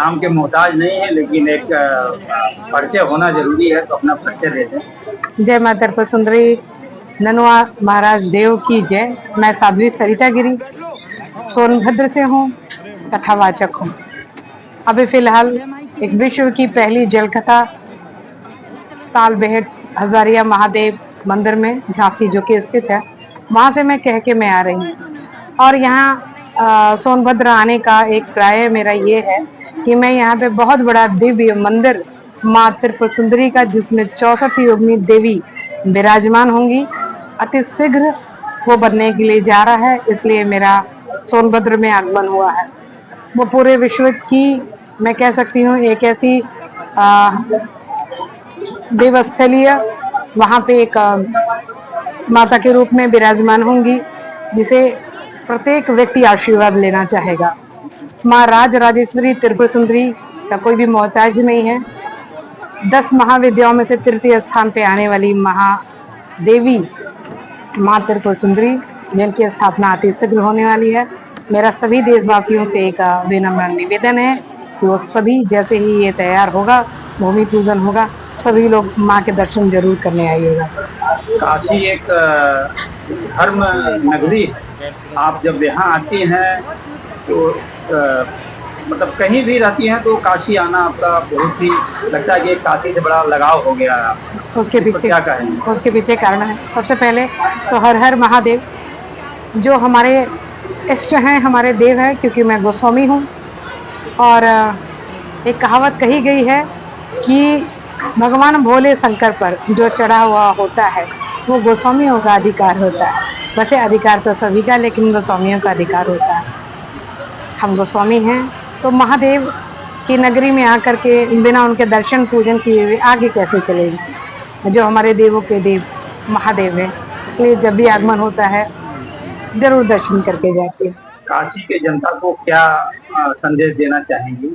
नाम के मोहताज नहीं है, लेकिन एक परिचय होना जरूरी है, तो अपना परिचय दे दें। जय माता त्रिपुर सुंदरी ननुआ महाराज देव की जय। मैं साध्वी सरिता गिरी सोनभद्र से हूँ, कथावाचक हूँ। अभी फिलहाल एक विश्व की पहली जल कथा तालबेहट हजारिया महादेव मंदिर में झांसी जो कि स्थित है, वहां से मैं कह के मैं आ रही हूँ। और यहाँ सोनभद्र आने का एक प्राय मेरा ये है कि मैं यहाँ पे बहुत बड़ा दिव्य मंदिर माँ त्रिपुर सुंदरी का, जिसमें 64 योगिनी देवी विराजमान होंगी, अति शीघ्र वो बनने के लिए जा रहा है, इसलिए मेरा सोनभद्र में आगमन हुआ है। वो पूरे विश्व की मैं कह सकती हूँ एक ऐसी देवस्थलीय, वहां पे एक माता के रूप में विराजमान होंगी, जिसे प्रत्येक व्यक्ति आशीर्वाद लेना चाहेगा। माँ राज राजेश्वरी त्रिपुर सुंदरी का कोई भी मोहताज नहीं है। 10 महाविद्याओं में से तृतीय स्थान पे आने वाली महादेवी माँ त्रिपुर सुंदरी, जिनकी स्थापना अति शीघ्र होने वाली है। मेरा सभी देशवासियों से एक विनम्र निवेदन है कि वो सभी जैसे ही ये तैयार होगा, भूमि पूजन होगा, सभी लोग माँ के दर्शन जरूर करने आइएगा। काशी एक धर्म नगरी है। आप जब यहाँ आती हैं तो मतलब कहीं भी रहती हैं तो काशी आना आपका बहुत ही लगता है कि काशी से बड़ा लगाव हो गया है आपका। उसके पीछे कारण है। सबसे पहले तो हर हर महादेव, जो हमारे इष्ट हैं, हमारे देव हैं, क्योंकि मैं गोस्वामी हूँ। और एक कहावत कही गई है कि भगवान भोले शंकर पर जो चढ़ा हुआ होता है वो गोस्वामियों का अधिकार होता है। वैसे अधिकार तो सभी का, लेकिन गोस्वामियों का अधिकार होता है। हम गोस्वामी हैं तो महादेव की नगरी में आकर के बिना उनके दर्शन पूजन किए हुए आगे कैसे चलेंगे, जो हमारे देवों के देव महादेव है। इसलिए जब भी आगमन होता है जरूर दर्शन करके जाते हैं। काशी के जनता को क्या संदेश देना चाहेंगी?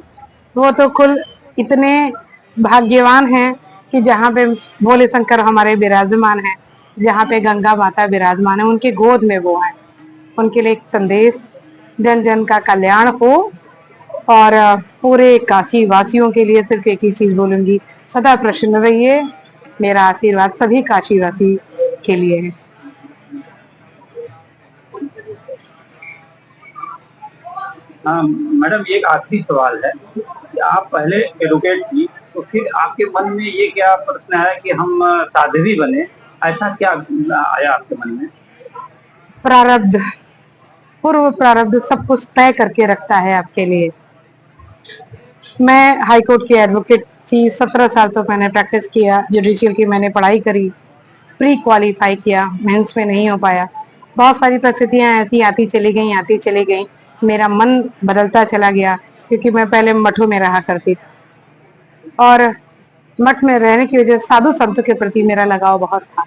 वो तो कुल इतने भाग्यवान हैं कि जहाँ पे भोले शंकर हमारे विराजमान हैं, जहाँ पे गंगा माता विराजमान है, उनके गोद में वो है। उनके लिए एक संदेश, जन जन का कल्याण हो। और पूरे काशी वासियों के लिए सिर्फ एक ही चीज बोलूंगी, सदा प्रसन्न रहिए। मेरा आशीर्वाद सभी काशी वासी के लिए है। हाँ मैडम, एक आखिरी सवाल है कि आप पहले एडवोकेट थी, तो फिर आपके मन में ये क्या प्रश्न है कि हम साध्वी बने, ऐसा क्या आया आपके मन में? प्रारब्ध, पूर्व प्रारब्ध सब कुछ तय करके रखता है आपके लिए। मैं हाई कोर्ट की एडवोकेट थी, 17 साल तो मैंने प्रैक्टिस किया, जुडिशियल की मैंने पढ़ाई करी, प्री क्वालिफाई किया, मेंस में नहीं हो पाया। बहुत सारी परिस्थितियां ऐसी आती चली गई। मेरा मन बदलता चला गया, क्योंकि मैं पहले मठों में रहा करती थी और मठ में रहने की वजह से साधु संतों के प्रति मेरा लगाव बहुत था।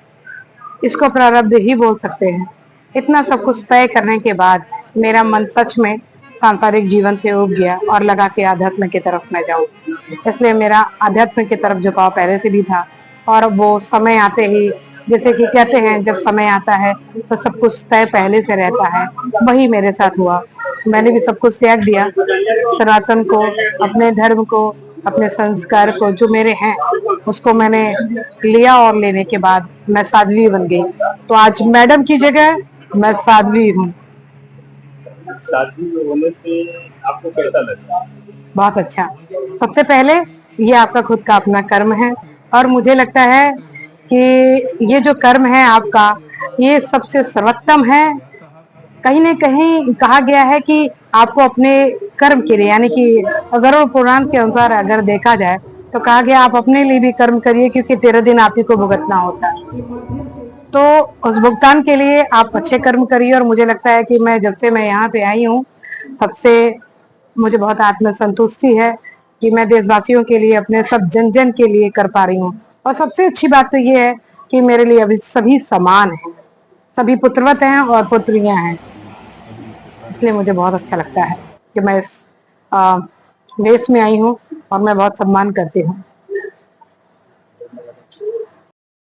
इसको प्रारब्ध ही बोल सकते हैं। इतना सब कुछ तय करने के बाद मेरा मन सच में सांसारिक जीवन से उब गया और लगा कि आध्यात्म की तरफ मैं जाऊं। इसलिए मेरा आध्यात्म की तरफ झुकाव पहले से भी था। और वो समय आते ही, जैसे कि कहते हैं जब समय आता है तो सब कुछ तय पहले से रहता है, वही मेरे साथ हुआ। मैंने भी सब कुछ त्याग दिया, सनातन को, अपने धर्म को, अपने संस्कार को, जो मेरे हैं उसको मैंने लिया। और लेने के बाद मैं साध्वी बन गई। तो आज मैडम की जगह मैं साध्वी हूँ। साध्वी होने से आपको कैसा लगता है? बहुत अच्छा। सबसे पहले ये आपका खुद का अपना कर्म है, और मुझे लगता है कि ये जो कर्म है आपका, ये सबसे सर्वोत्तम है। कहीं न कहीं कहा गया है कि आपको अपने कर्म के लिए, यानी कि गरुड़ पुराण के अनुसार अगर देखा जाए तो कहा गया आप अपने लिए भी कर्म करिए, क्योंकि 13 दिन आप ही को भुगतना होता है। तो उस भुगतान के लिए आप अच्छे कर्म करिए। और मुझे लगता है कि मैं जब से मैं यहाँ पे आई हूँ तब से मुझे बहुत आत्मसंतुष्टि है कि मैं देशवासियों के लिए, अपने सब जन जन के लिए कर पा रही हूँ। और सबसे अच्छी बात तो ये है कि मेरे लिए अभी सभी समान हैं, सभी पुत्रवत हैं और पुत्रियां हैं। इसलिए मुझे बहुत अच्छा लगता है कि मैं इस वेश में आई हूँ और मैं बहुत सम्मान करती हूँ।